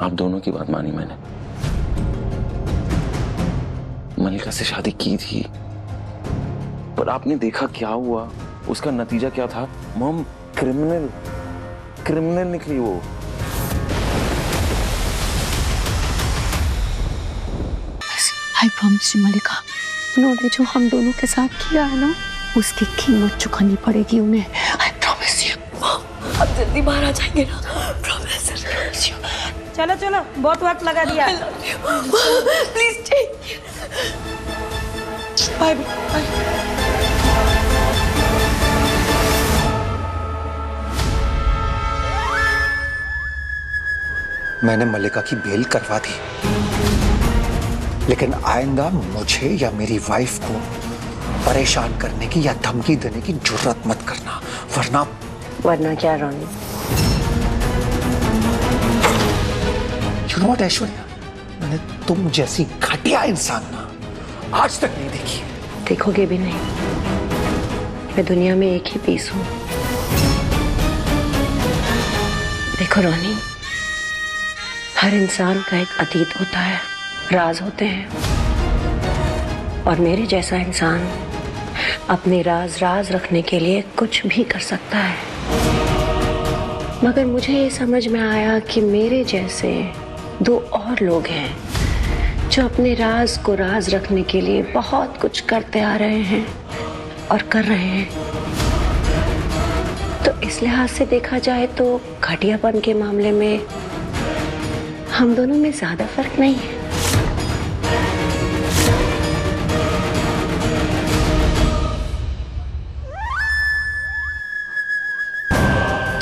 आप दोनों की बात मानी मैंने। मल्लिका से शादी की थी, पर आपने देखा क्या हुआ, उसका नतीजा क्या था? मॉम क्रिमिनल निकली वो। आई प्रॉमिस यू मल्लिका, उन्होंने जो हम दोनों के साथ किया है ना, उसकी कीमत चुकानी पड़ेगी उन्हें। I promise you. अब जल्दी बाहर आ जाएंगे ना, प्रॉमिस यू। चलो चलो, बहुत वक्त लगा दिया। Please take bye bye. मैंने मल्लिका की बेल करवा दी, लेकिन आइंदा मुझे या मेरी वाइफ को परेशान करने की या धमकी देने की जुर्रत मत करना, वरना क्या रोनी? यू नो व्हाट ऐश्वर्या, मैंने तुम जैसी घटिया इंसान ना आज तक नहीं देखी। देखोगे भी नहीं। मैं दुनिया में एक ही पीस हूँ। देखो रोनी, हर इंसान का एक अतीत होता है, राज होते हैं, और मेरे जैसा इंसान अपने राज रखने के लिए कुछ भी कर सकता है। मगर मुझे ये समझ में आया कि मेरे जैसे दो और लोग हैं जो अपने राज को राज रखने के लिए बहुत कुछ करते आ रहे हैं और कर रहे हैं। तो इस लिहाज से देखा जाए तो घटियापन के मामले में हम दोनों में ज्यादा फर्क नहीं है।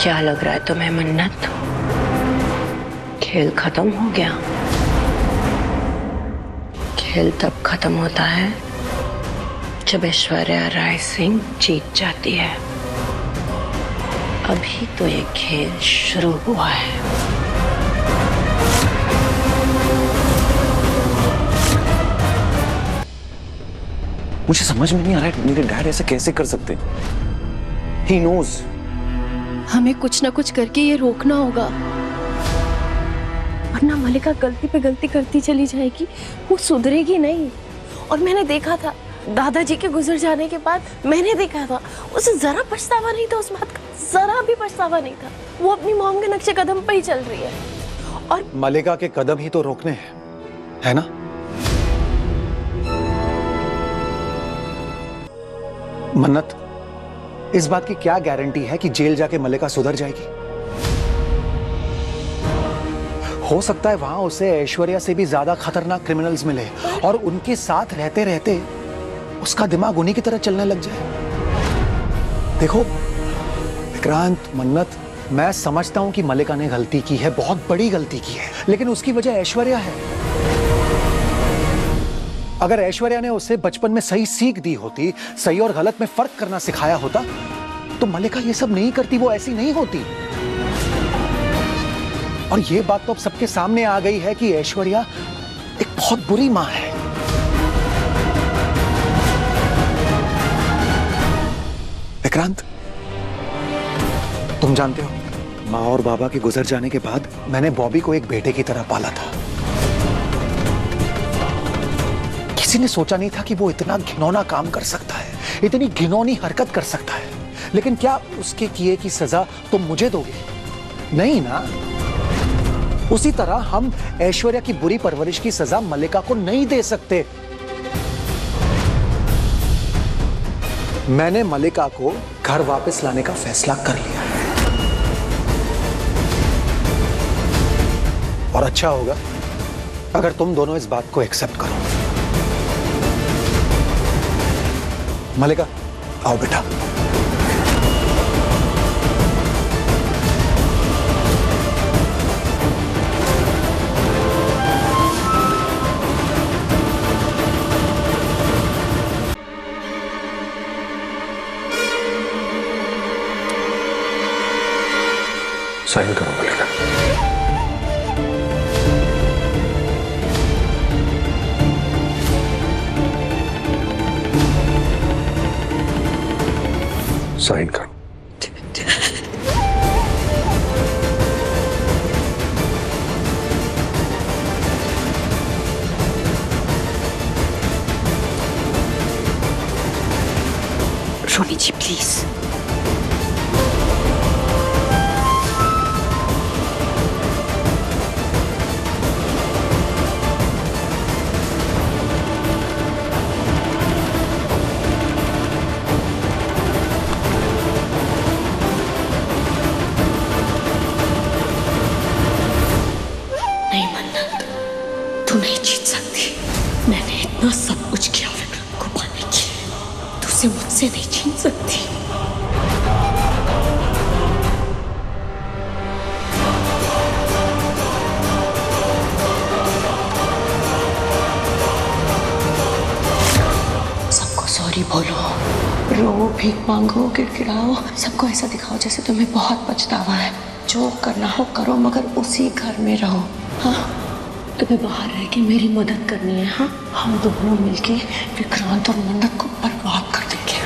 क्या लग रहा है तुम्हें मन्नत? खेल खत्म हो गया? खेल तब खत्म होता है जब ऐश्वर्या राय सिंह जीत जाती है। अभी तो ये खेल शुरू हुआ है। मुझे समझ में नहीं आ रहा है, मेरे डैड ऐसा कैसे कर सकते? He knows। हमें कुछ ना कुछ करके ये रोकना होगा, वरना मल्लिका गलती पे गलती करती चली जाएगी, वो सुधरेगी नहीं। और मैंने देखा था दादाजी के गुजर जाने के बाद, मैंने देखा था उसे जरा पछतावा नहीं था उस बात का, जरा भी पछतावा नहीं था। वो अपनी मॉम के नक्शे कदम पे ही चल रही है। और मल्लिका के कदम ही तो रोकने हैं, है ना? मन्नत, इस बात की क्या गारंटी है कि जेल जाके मल्लिका सुधर जाएगी? हो सकता है वहां उसे ऐश्वर्या से भी ज्यादा खतरनाक क्रिमिनल्स मिले और उनके साथ रहते रहते उसका दिमाग उन्हीं की तरह चलने लग जाए। देखो विक्रांत, मन्नत, मैं समझता हूं कि मल्लिका ने गलती की है, बहुत बड़ी गलती की है, लेकिन उसकी वजह ऐश्वर्या है। अगर ऐश्वर्या ने उसे बचपन में सही सीख दी होती, सही और गलत में फर्क करना सिखाया होता, तो मल्लिका ये सब नहीं करती, वो ऐसी नहीं होती। और ये बात तो अब सबके सामने आ गई है कि ऐश्वर्या एक बहुत बुरी मां है। विक्रांत, तुम जानते हो, माँ और बाबा के गुजर जाने के बाद मैंने बॉबी को एक बेटे की तरह पाला था। किसी ने सोचा नहीं था कि वो इतना घिनौना काम कर सकता है, इतनी घिनौनी हरकत कर सकता है। लेकिन क्या उसके किए की सजा तुम मुझे दोगे? नहीं ना। उसी तरह हम ऐश्वर्या की बुरी परवरिश की सजा मल्लिका को नहीं दे सकते। मैंने मल्लिका को घर वापस लाने का फैसला कर लिया है, और अच्छा होगा अगर तुम दोनों इस बात को एक्सेप्ट करो। मल्लिका, आओ बेटा। साइन करो मल्लिका। साइन करो। रोनी जी प्लीज। नहीं मन्नत, तू नहीं जीत सकती। मैंने इतना सब कुछ किया विक्रम को पाने के लिए, तू उसे मुझसे नहीं छीन सकती। सबको सॉरी बोलो, रो, भीख मांगो, गिड़गिड़ाओ, सबको ऐसा दिखाओ जैसे तुम्हें बहुत पछतावा है। जो करना हो करो, मगर उसी घर में रहो। हाँ, तुम्हें बाहर रह के मेरी मदद करनी है। हाँ, हम दोनों मिलके विक्रांत और मन्नत को बर्बाद कर देंगे।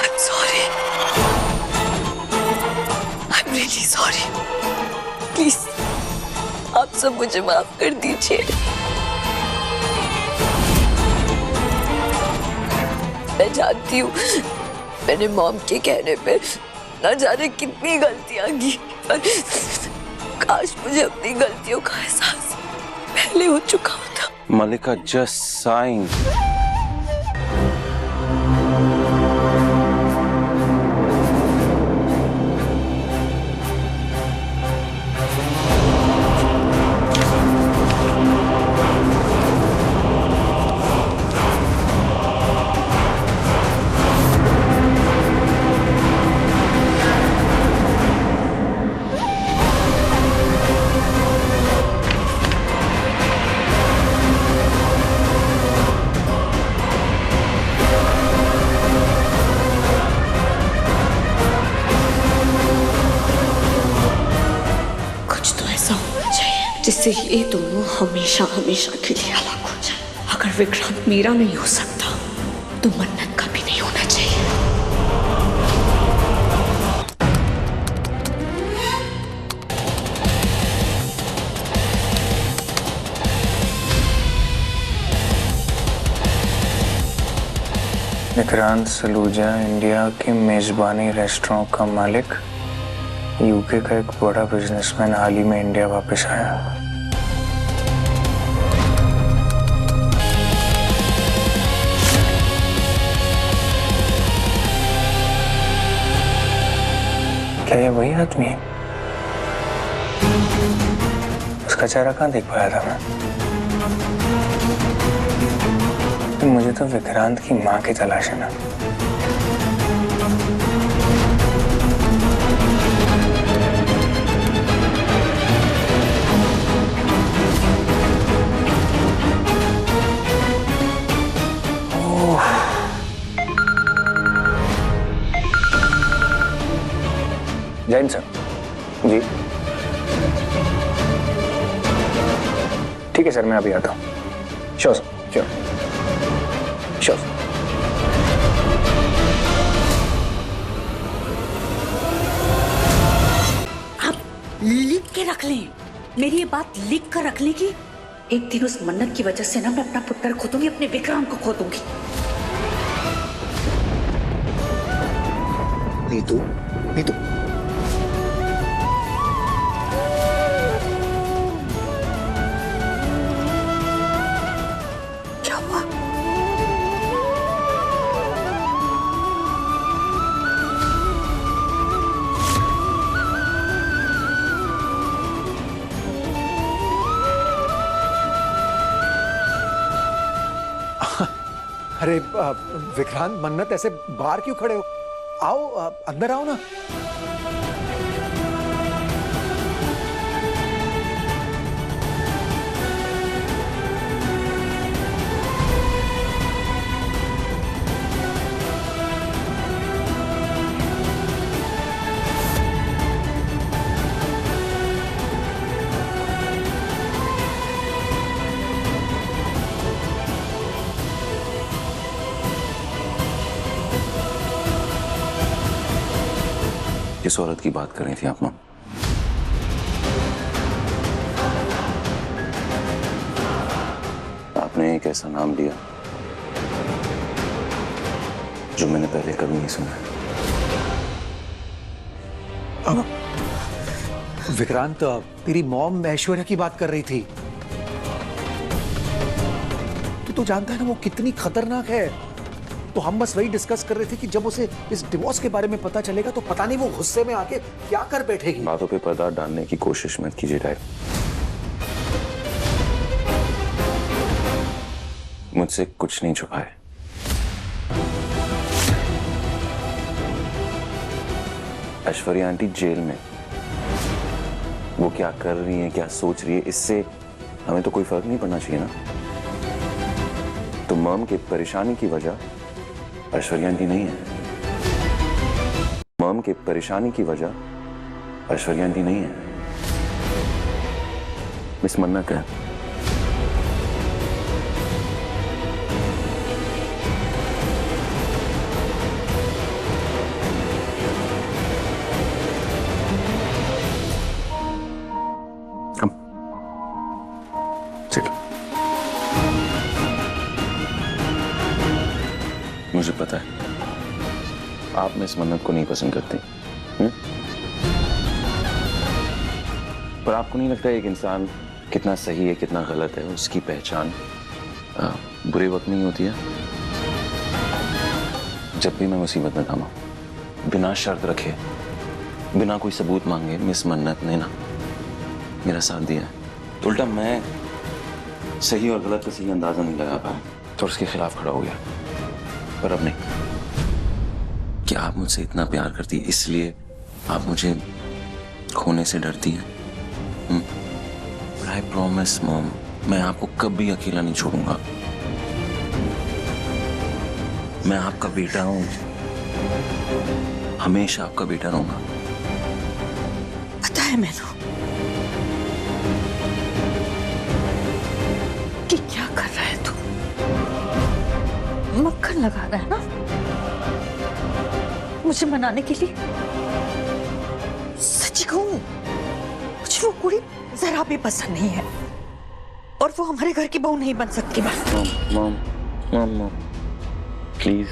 I'm sorry. I'm really sorry. Please, आप सब मुझे माफ कर दीजिए। मैं जानती हूँ मैंने मॉम के कहने पे न जाने कितनी गलतियां की, पर काश मुझे अपनी गलतियों का एहसास पहले हो चुका होता। मलिका, जस्ट साइन। जिससे ये दोनों हमेशा हमेशा के लिए अलग हो जाए। अगर विक्रांत मेरा नहीं हो सकता तो मन्नत का भी नहीं होना चाहिए। विक्रांत सलूजा इंडिया के मेजबानी रेस्टोरेंट का मालिक, यूके का एक बड़ा बिजनेसमैन हाल ही में इंडिया वापस आया। क्या ये वही आदमी है? उसका चेहरा कहाँ देख पाया था मैं? मुझे तो विक्रांत की माँ की तलाश है ना। जैन सर जी, ठीक है सर, मैं अभी आता हूँ। Sure sir, sure sure. आप लिख के रख लें, मेरी ये बात लिख कर रख लें कि एक दिन उस मन्नत की वजह से ना मैं अपना पुत्र खो दूंगी, अपने विक्रांत को खो दूंगी। नीतू, नीतू, अरे विक्रांत, मन्नत, ऐसे बाहर क्यों खड़े हो? आओ, अंदर आओ ना। किस औरत की बात कर रही थी आप मां? एक ऐसा नाम लिया जो मैंने पहले कभी नहीं सुना। विक्रांत, तेरी मॉम ऐश्वर्या की बात कर रही थी। तू तो जानता है ना वो कितनी खतरनाक है। तो हम बस वही डिस्कस कर रहे थे कि जब उसे इस डिवोर्स के बारे में पता चलेगा तो पता नहीं वो गुस्से में आके क्या कर बैठेगी। बातों पे पर्दा डालने की कोशिश मत कीजिए डैड। मुझसे कुछ नहीं छुपा है। ऐश्वर्या आंटी जेल में, वो क्या कर रही है, क्या सोच रही है, इससे हमें तो कोई फर्क नहीं पड़ना चाहिए ना। तो मॉम की परेशानी की वजह ऐश्वर्या आंटी नहीं है। मॉम की परेशानी की वजह ऐश्वर्या आंटी नहीं है, मिस मन्नत है। मुझे पता है आप मिस मन्नत को नहीं पसंद करती, पर आपको नहीं लगता एक इंसान कितना सही है कितना गलत है उसकी पहचान बुरे वक्त में ही होती है? जब भी मैं मुसीबत में था मां, बिना शर्त रखे, बिना कोई सबूत मांगे मिस मन्नत ने ना मेरा साथ दिया है। तो उल्टा मैं सही और गलत का सही अंदाजा नहीं लगा पाया तो उसके खिलाफ खड़ा हो गया। पर अब नहीं। क्या आप मुझसे इतना प्यार करती है इसलिए आप मुझे खोने से डरती हैं? आई प्रॉमिस मॉम, मैं आपको कभी अकेला नहीं छोड़ूंगा। मैं आपका बेटा हूं, हमेशा आपका बेटा रहूंगा। पता है मैनू कि क्या कर रहा है तू? मक्खन लगा रहा है ना मुझे मनाने के लिए। सच्ची कहूं मुझे वो कुड़ी जरा भी पसंद नहीं है और वो हमारे घर की बहू नहीं बन सकती। मॉम मॉम मॉम प्लीज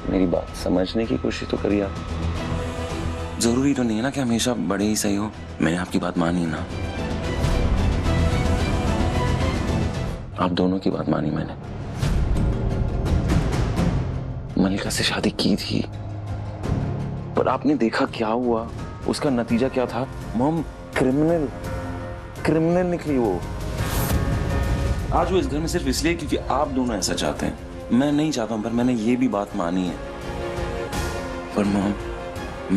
मेरी बात समझने की कोशिश तो करिए आप। जरूरी तो नहीं है ना कि हमेशा बड़े ही सही हो। मैंने आपकी बात मानी ना, आप दोनों की बात मानी मैंने। मलिका से शादी की थी पर आपने देखा क्या हुआ, उसका नतीजा क्या था? मॉम क्रिमिनल निकली वो। आज वो इस घर में सिर्फ इसलिए क्योंकि आप दोनों ऐसा चाहते हैं। मैं नहीं चाहता हूं पर मैंने ये भी बात मानी है। पर मॉम,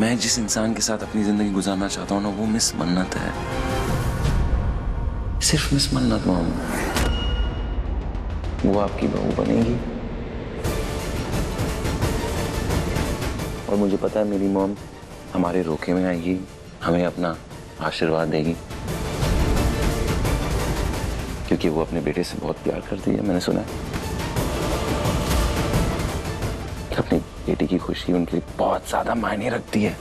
मैं जिस इंसान के साथ अपनी जिंदगी गुजारना चाहता हूं ना वो मिस मन्नत है, सिर्फ मिस मन्नत। मॉम वो आपकी बहू बनेगी और मुझे पता है मेरी मॉम हमारे रोके में आएगी, हमें अपना आशीर्वाद देगी क्योंकि वो अपने बेटे से बहुत प्यार करती है। मैंने सुना है कि अपनी बेटी की खुशी उनके लिए बहुत ज्यादा मायने रखती है।